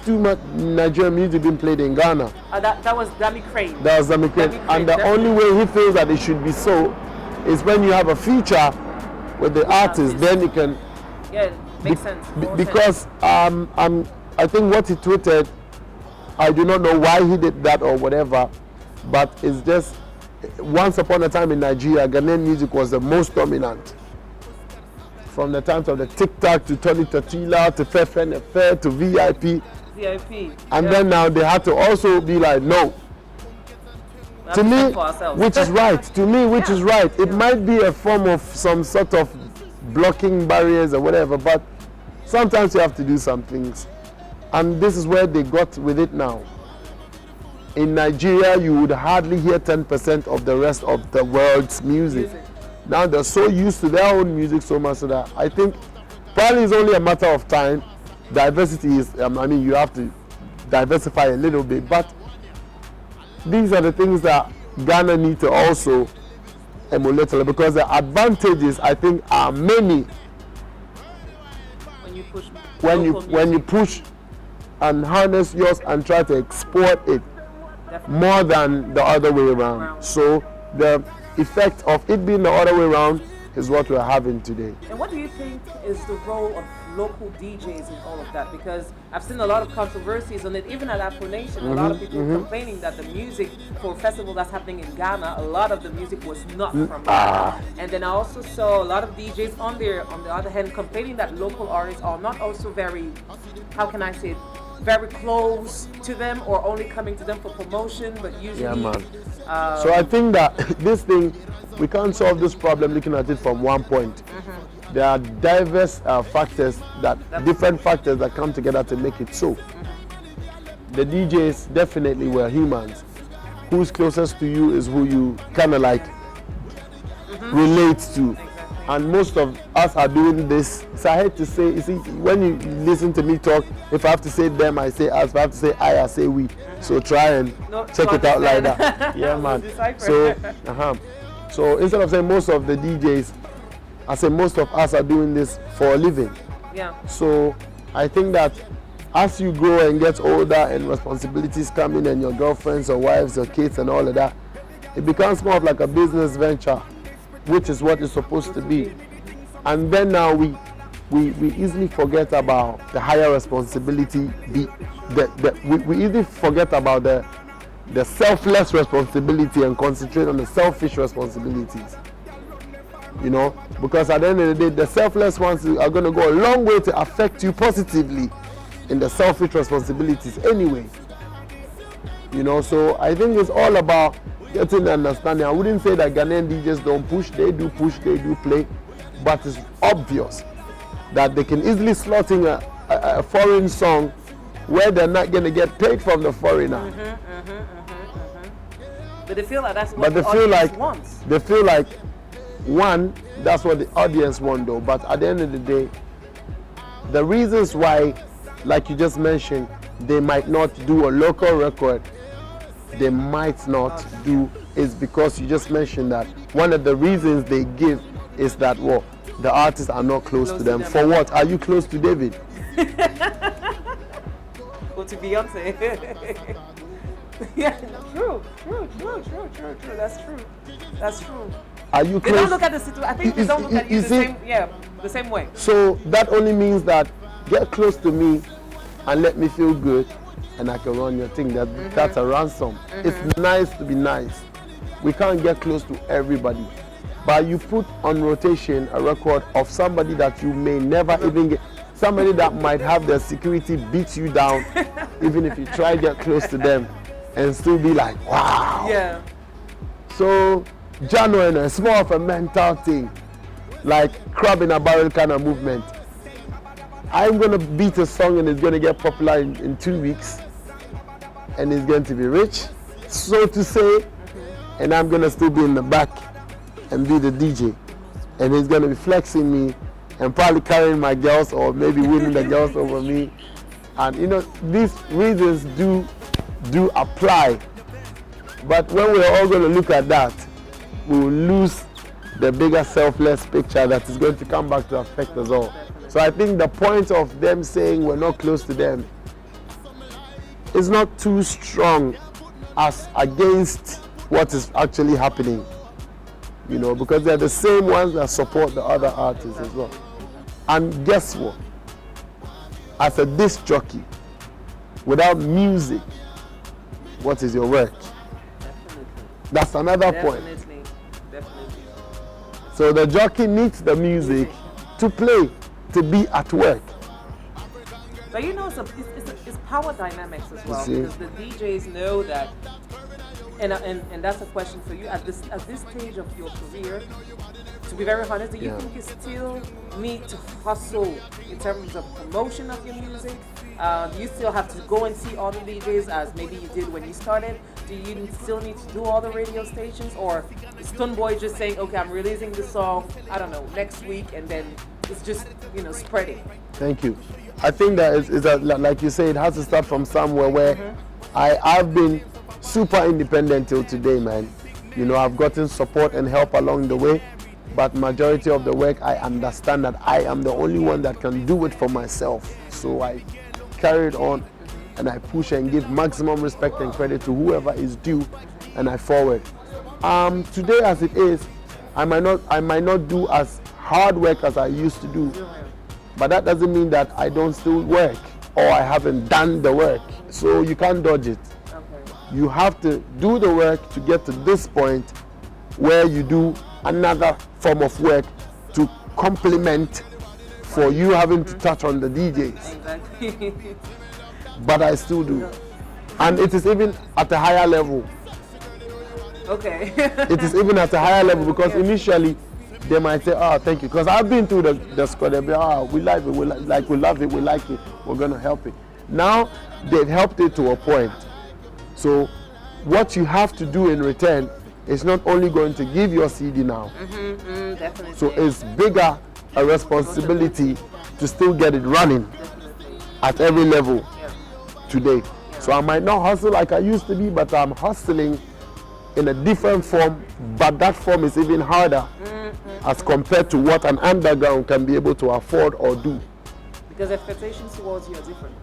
too much Nigerian music being played in Ghana. That was Dami Crane. That was Dami Crane. And the only way he feels that it should be so is when you have a feature with the artist, then you can. Yeah, makes sense. Because I think what he tweeted, I do not know why he did that or whatever, but it's just once upon a time in Nigeria, Ghanaian music was the most dominant. From the times of the TikTok to Tony Tatila to Fefe Nefe to VIP. And then now they had to also be like, no. To me, which is right. To me, which is right. It might be a form of some sort of blocking barriers or whatever, but sometimes you have to do some things. And this is where they got with it now. In Nigeria, you would hardly hear 10% of the rest of the world's music. Now they're so used to their own music so much so that I think probably it's only a matter of time. Diversity is, I mean, you have to diversify a little bit, but these are the things that Ghana need to also emulate, because the advantages, I think, are many when you push when you push and harness yours and try to export it. Definitely. More than the other way around. So the effect of it being the other way around is what we're having today. And what do you think is the role of local DJs in all of that? Because I've seen a lot of controversies on it, even at Afro Nation. A lot of people complaining that the music for a festival that's happening in Ghana, a lot of the music was not from Ghana. And then I also saw a lot of DJs on the other hand, complaining that local artists are not also very, how can I say it, very close to them or only coming to them for promotion, but usually... Yeah, man. So I think that this thing, we can't solve this problem looking at it from one point. There are diverse factors, different factors that come together to make it so. The DJs definitely were humans. Who's closest to you is who you kind of like relate to. And most of us are doing this. So I hate to say, you see, when you listen to me talk, if I have to say them, I say us. If I have to say I say we. So try and check it out like that. Yeah, man. So instead of saying most of the DJs, I say most of us are doing this for a living. Yeah. So I think that as you grow and get older and responsibilities come in and your girlfriends or wives or kids and all of that, it becomes more of like a business venture, which is what it's supposed to be. And then now we easily forget about the higher responsibility. We easily forget about the selfless responsibility and concentrate on the selfish responsibilities. You know, because at the end of the day, the selfless ones are going to go a long way to affect you positively in the selfish responsibilities anyway. You know, so I think it's all about getting the understanding. I wouldn't say that Ghanaian DJs don't push, they do play, but it's obvious that they can easily slot in a foreign song where they're not going to get paid from the foreigner. But they feel like that's what the audience wants. They feel like, one, that's what the audience wants though, but at the end of the day, the reasons why, like you just mentioned, they might not do a local record, they might not do, is because you just mentioned that one of the reasons they give is that, well, the artists are not close to them. For what? Are you close to David? Or to Beyonce? Yeah, true. That's true. Are you close? They don't look at the situation. I think they don't look at you the same way. So that only means that get close to me and let me feel good, and I can run your thing. That's a ransom. It's nice to be nice. We can't get close to everybody. But you put on rotation a record of somebody that you may never even get, somebody that might have their security beat you down, even if you try to get close to them and still be like, wow. Yeah. So, January, it's more of a mental thing, like crab in a barrel kind of movement. I'm going to beat a song and it's going to get popular in 2 weeks, and it's going to be rich, so to say, and I'm going to still be in the back and be the DJ, and he's going to be flexing me and probably carrying my girls or maybe winning the girls over me. And you know, these reasons do apply, but when we're all going to look at that, we will lose the bigger selfless picture that is going to come back to affect us all. So I think the point of them saying we're not close to them is not too strong as against what is actually happening, you know, because they're the same ones that support the other artists as well. And guess what? As a disc jockey, without music, what is your work? Definitely. That's another point. Definitely. So the jockey needs the music to play, to be at work. But you know, it's power dynamics as well, because the DJs know that, and that's a question for you at this stage of your career. To be very honest, do you think you still need to hustle in terms of promotion of your music? Do you still have to go and see all the DJs as maybe you did when you started? Do you still need to do all the radio stations, or is Stonebwoy just saying, okay, I'm releasing the song, I don't know, next week, and then it's just, you know, spreading? Thank you. I think that is that, like you say, it has to start from somewhere where I've been super independent till today, man. You know, I've gotten support and help along the way, but majority of the work, I understand that I am the only one that can do it for myself. So I carry it on and I push and give maximum respect and credit to whoever is due, and I forward. Today as it is, I might not do as hard work as I used to do, but that doesn't mean that I don't still work or I haven't done the work. So you can't dodge it. Okay. You have to do the work to get to this point where you do another form of work to complement for you having to touch on the DJs. Exactly. But I still do. And it is even at a higher level. Okay. It is even at a higher level because initially they might say, oh, thank you. Because I've been through the squad, they'll be, oh, we like it, we love it, we like it, we're going to help it. Now, they've helped it to a point. So, what you have to do in return is not only going to give your CD now. Definitely. So, it's bigger a responsibility to still get it running at every level today. So, I might not hustle like I used to be, but I'm hustling in a different form, but that form is even harder as compared to what an underground can be able to afford or do. Because expectations towards you are different.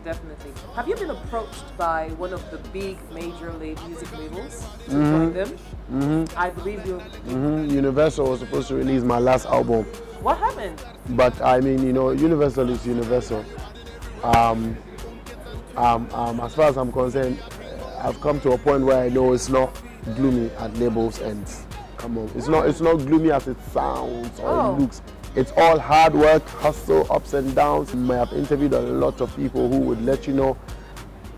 Definitely. Have you been approached by one of the big major music labels to join them? I believe you. Universal was supposed to release my last album. What happened? But I mean, you know, Universal is Universal. As far as I'm concerned, I've come to a point where I know it's not gloomy at labels' ends. Come on, it's not gloomy as it sounds or it looks. It's all hard work, hustle, ups and downs. I have interviewed a lot of people who would let you know,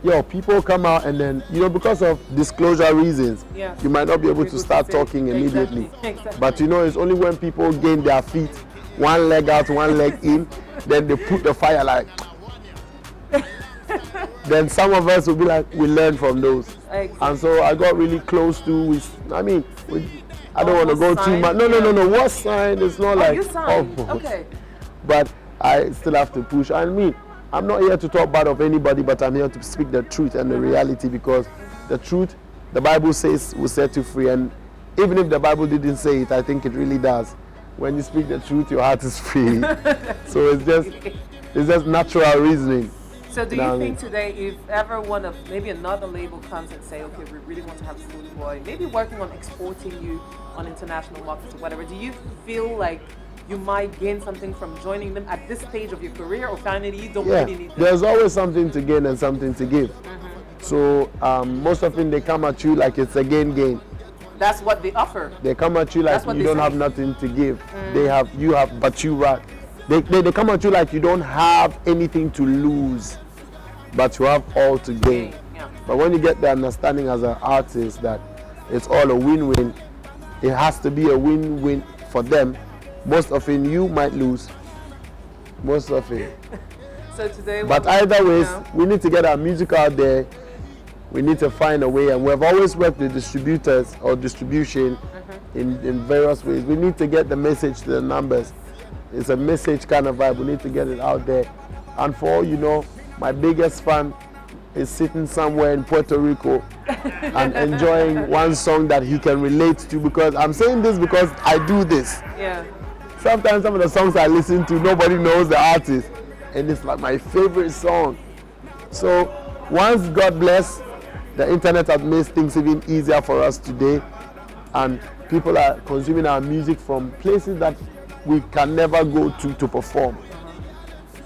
yo, people come out and then, you know, because of disclosure reasons, you might not be able to start talking immediately. Exactly. But you know, it's only when people gain their feet, one leg out, one leg in, then they put the fire like. Then some of us will be like, we learn from those. Exactly. And so I got really close to, I don't want to go too much. No. What sign? It's not like. You signed. Okay. But I still have to push. I mean, I'm not here to talk bad of anybody, but I'm here to speak the truth and the reality, because the truth, the Bible says, will set you free. And even if the Bible didn't say it, I think it really does. When you speak the truth, your heart is free. So it's just natural reasoning. So do you think today, if ever one of, maybe another label comes and say, okay, we really want to have Stonebwoy, maybe working on exporting you on international markets or whatever, do you feel like you might gain something from joining them at this stage of your career, or finally you don't really need them? There's always something to gain and something to give. So most often they come at you like it's a gain. That's what they offer. They come at you like you don't have nothing to give. You have, but you right. They come at you like you don't have anything to lose, but you have all to gain. But when you get the understanding as an artist that it's all a win-win, it has to be a win-win for them. Most often you might lose. Most often. So today, but either ways, we need to get our music out there. We need to find a way, and we've always worked with distributors or distribution in various ways. We need to get the message to the numbers. It's a message kind of vibe. We need to get it out there. And for all you know, my biggest fan is sitting somewhere in Puerto Rico and enjoying one song that he can relate to, because I'm saying this because I do this. Sometimes some of the songs I listen to, nobody knows the artist, and it's like my favorite song. So once God bless, the internet has made things even easier for us today, and people are consuming our music from places that we can never go to perform.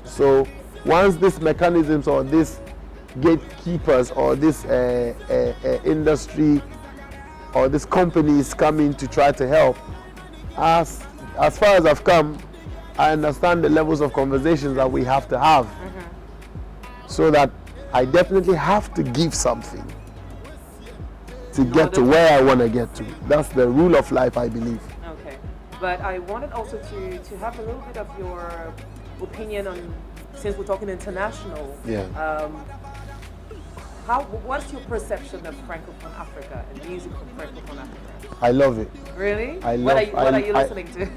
So once these mechanisms or these gatekeepers or this industry or these companies come in to try to help, as far as I've come, I understand the levels of conversations that we have to have, so that I definitely have to give something to get to where I want to get to. That's the rule of life, I believe. Okay, but I wanted also to have a little bit of your opinion on, since we're talking international. Yeah. What's your perception of Francophone Africa and music from Francophone Africa? I love it. Really? What are you listening to?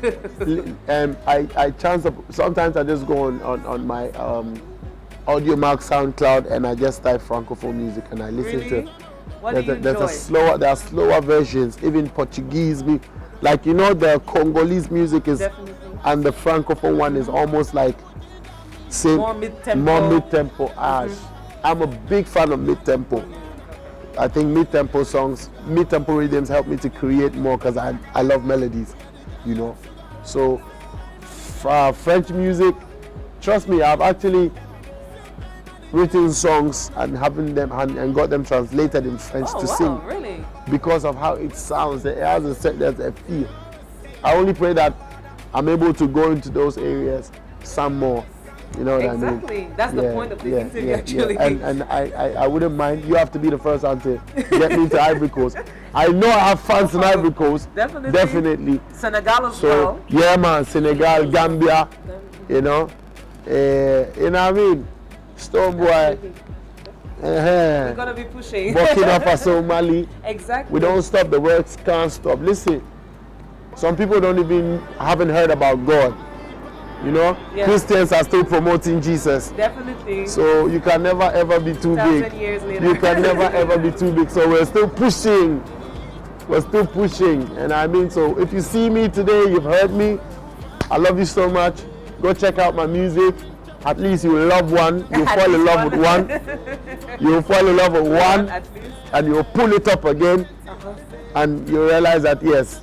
I chance up, sometimes I just go on my audio mark SoundCloud and I just type Francophone music and I listen to. What do you enjoy? There are slower versions, even Portuguese. Like, you know, the Congolese music is, Definitely. and the Francophone one is almost like same, More mid-tempo. More mid-tempo. I'm a big fan of mid-tempo. I think mid-tempo songs, mid-tempo rhythms help me to create more because I love melodies, you know. So French music, trust me, I've actually written songs and having them and got them translated in French to sing. Really? Because of how it sounds. It has there's a feel. I only pray that I'm able to go into those areas some more. You know what I mean? Exactly. That's the point of the interview, actually. Yeah. And I wouldn't mind. You have to be the first one to get me to Ivory Coast. I know I have fans in Ivory Coast. Definitely. Senegal as well. Yeah, man. Senegal, Gambia. You know. You know what I mean? Stonebwoy. We're gonna be pushing. Burkina Faso, Mali. Exactly. We don't stop. The works can't stop. Listen. Some people haven't heard about God. You know, Christians are still promoting Jesus. Definitely. So you can never ever be too big. 1,000 years later. You can never ever be too big. So we're still pushing. We're still pushing. And I mean, so if you see me today, you've heard me. I love you so much. Go check out my music. At least you will love one. You'll fall in love with one. You'll fall in love with one. And you'll pull it up again. And you realize that, yes,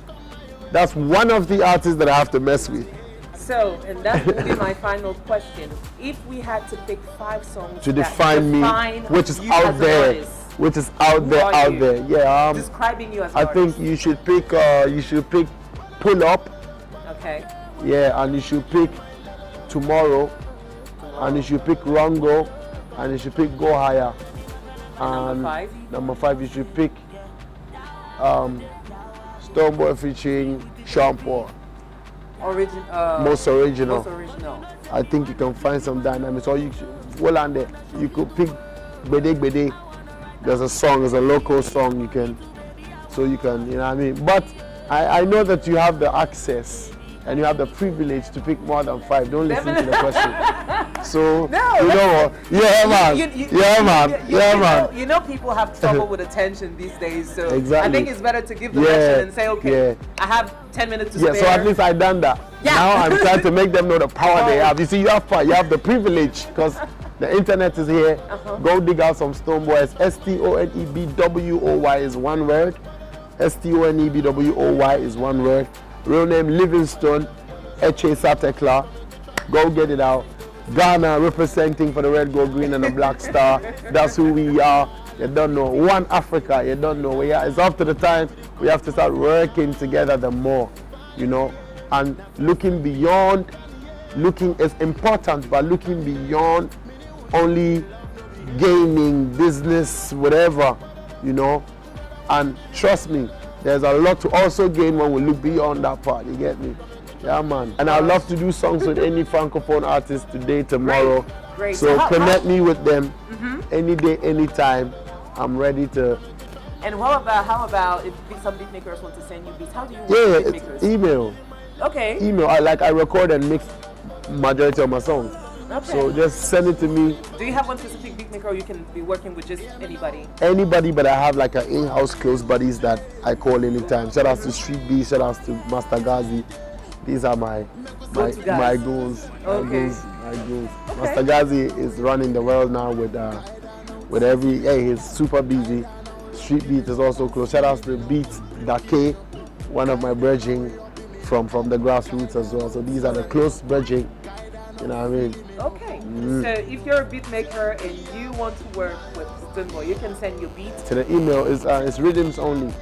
that's one of the artists that I have to mess with. So, and that will be my final question. If we had to pick 5 songs to define me, which is out there, yeah. Describing you as an I think you should pick Pull Up. Okay. Yeah, and you should pick Tomorrow. And you should pick Rongo, and you should pick Go Higher. And number 5, you should pick Stonebwoy featuring Sean Paul. Most original. I think you can find some dynamics. Or you could pick Bede Bede. There's a song, there's a local song you know what I mean. But I know that you have the access and you have the privilege to pick more than 5. Don't listen to the question. So you know what? Yeah, man. You know people have trouble with attention these days. So exactly. I think it's better to give them action and say, okay, I have 10 minutes to spare. Yeah, so at least I've done that. Yeah. Now I'm trying to make them know the power they have. You see, you have power, you have the privilege because the internet is here. Go dig out some Stonebwoy. Stonebwoy is one word. Stonebwoy is one word. Real name Livingstone, Eche Satekla. Go get it out. Ghana representing for the red, gold, green, and the black star. That's who we are. You don't know. One Africa, you don't know. It's up to the time we have to start working together the more, you know. And looking beyond, is important, but looking beyond only gaming, business, whatever, you know. And trust me, there's a lot to also gain when we look beyond that part, you get me? Yeah, man. And I'd love to do songs with any Francophone artist today, tomorrow. Great. So connect me with them any day, anytime. I'm ready to. And how about if some beatmakers want to send you beats? How do you work with beatmakers? Email. Okay. Email. I record and mix majority of my songs. Okay. So just send it to me. Do you have one specific beatmaker or you can be working with just anybody? Anybody, but I have like an in-house close buddies that I call anytime. Shout out to Street B, shout out to Master Gazi. These are my goals. Okay. My goals. Okay. Master Gazi is running the world now with with every, hey, he's super busy. Street Beat is also close. Shout out to Beat Dake, one of my brethren from the grassroots as well. So these are the close brethren, you know what I mean? Okay, so if you're a beat maker and you want to work with Stonebwoy, you can send your beats to the email. It's rhythms only.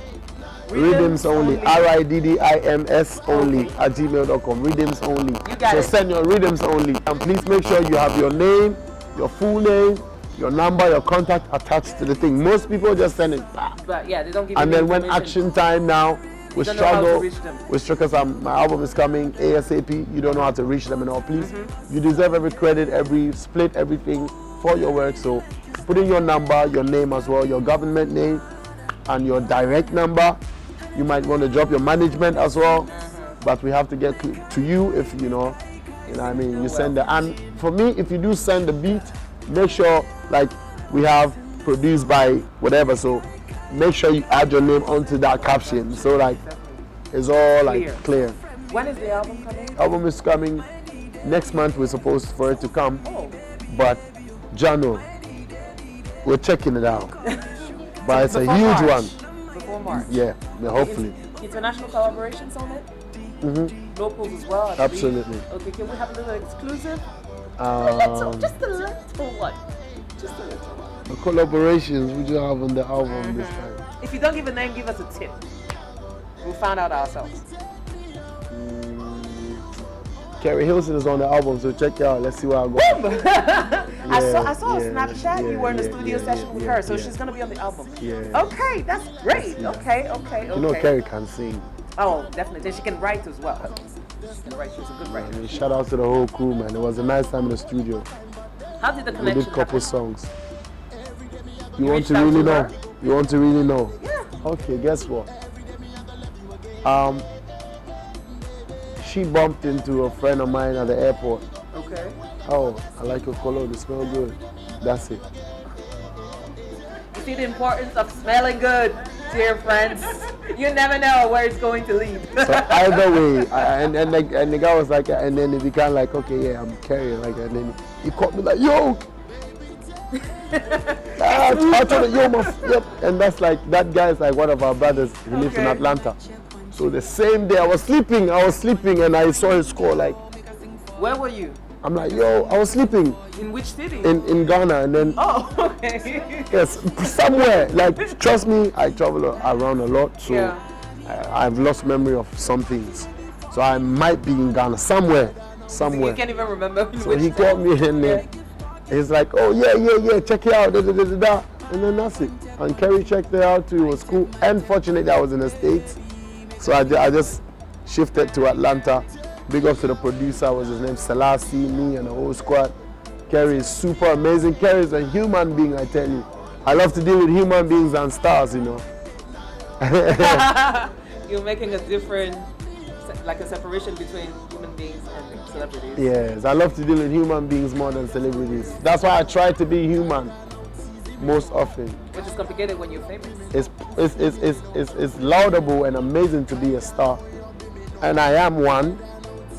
Rhythms only. RIDDIMS only at gmail.com. Rhythms only. You got so it. send your rhythms only. And please make sure you have your name, your full name, your number, your contact attached to the thing. Most people just send it back. But yeah, they don't give And you then when information. action time now, we don't know how to struggle reach them. with Truekraft. My album is coming ASAP. You don't know how to reach them and all. Please, you deserve every credit, every split, everything for your work. So put in your number, your name as well, your government name, and your direct number. You might want to drop your management as well, but we have to get to you if you know what I mean. You send the, and for me, if you do send the beat, make sure like we have produced by whatever. So make sure you add your name onto that caption. So like it's all like clear. When is the album coming? Album is coming next month. We're supposed for it to come, Oh, but Jano, we're checking it out. But it's a Before huge March. one. Before March. Yeah, hopefully. International collaborations on it? Locals as well? I believe? Absolutely. Okay, can we have a little exclusive? Just a little one. Just a little one. The collaborations we just have on the album this time. If you don't give a name, give us a tip. We'll find out ourselves. Keri Hilson is on the album, so check it out. Let's see where I go. I saw a Snapchat. You were in the studio session with her, so she's gonna be on the album. Yeah. Okay, that's great. Okay. You know Keri can sing. Oh, definitely. Then she can write as well. She can write. She's a good I writer. mean, shout out to the whole crew, man. It was a nice time in the studio. How did the We connection did couple happen? songs. You You want reached to out really to know? her? You want to really know? Yeah. Okay, guess what? She bumped into a friend of mine at the airport. Okay. Oh, I like your cologne. It smells good. That's it. You see the importance of smelling good, dear friends. You never know where it's going to lead. So either way, and the guy was like, and then it became like, okay, yeah, I'm carrying like, and then he called me like, yo. I told him, yo, yep. And that's like, that guy is like one of our brothers. He lives in Okay. Atlanta. So the same day I was sleeping and I saw his score like, Where were you? I'm like, yo, I was sleeping In which city? in Ghana, and then Oh, okay. yes, somewhere. Like, trust me, I travel around a lot, so Yeah. I've lost memory of some things. So I might be in Ghana somewhere. You can't even remember. So he called me and then he's like, oh yeah, check it out, da. And then that's it. And Keri checked it out too. It was cool. Unfortunately, I was in the States, so I just shifted to Atlanta. Big up to the producer, was his name Selassie, me and the whole squad. Keri is super amazing. Keri is a human being, I tell you. I love to deal with human beings and stars, you know. You're making a different, like a separation between human beings and celebrities. Yes, I love to deal with human beings more than celebrities. That's why I try to be human most often. Which is complicated when you're famous. It's laudable and amazing to be a star. And I am one.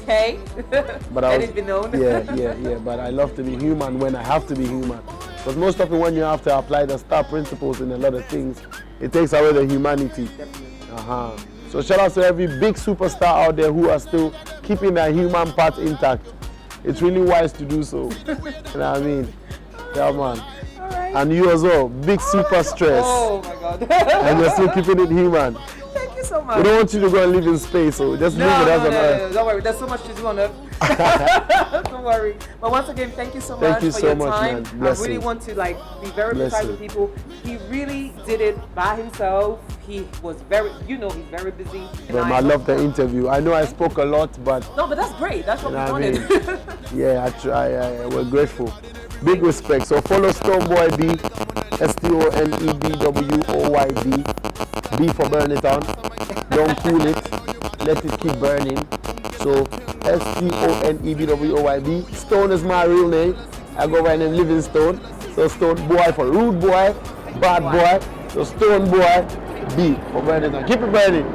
Okay. But Let it be known. Yeah. But I love to be human when I have to be human. Because most often when you have to apply the star principles in a lot of things, it takes away the humanity. Definitely. So shout out to every big superstar out there who are still keeping their human part intact. It's really wise to do so. You know what I mean? Yeah, man. All right. And you as well, big super stress. Oh my God. And you're still keeping it human. Thank you so much. We don't want you to go and live in space, so just leave it as an earth. Don't worry. There's so much to do on Earth. Don't worry. But once again, thank you so much for your time. Man. Bless I really you. want to be very precise with people. He really did it by himself. He was he's very busy. But I love the interview. I know I spoke a lot, but no, but that's great. That's what we I wanted. mean? Yeah, we're grateful. Big respect. So follow Stonebwoy B, STONEBWOYD. B for burn it on. Don't cool it. Let it keep burning. So STONEBWOYD. Stone is my real name. I go by the name Livingstone. So Stonebwoy for rude boy, bad boy. So Stonebwoy B for burn it on. Keep it burning.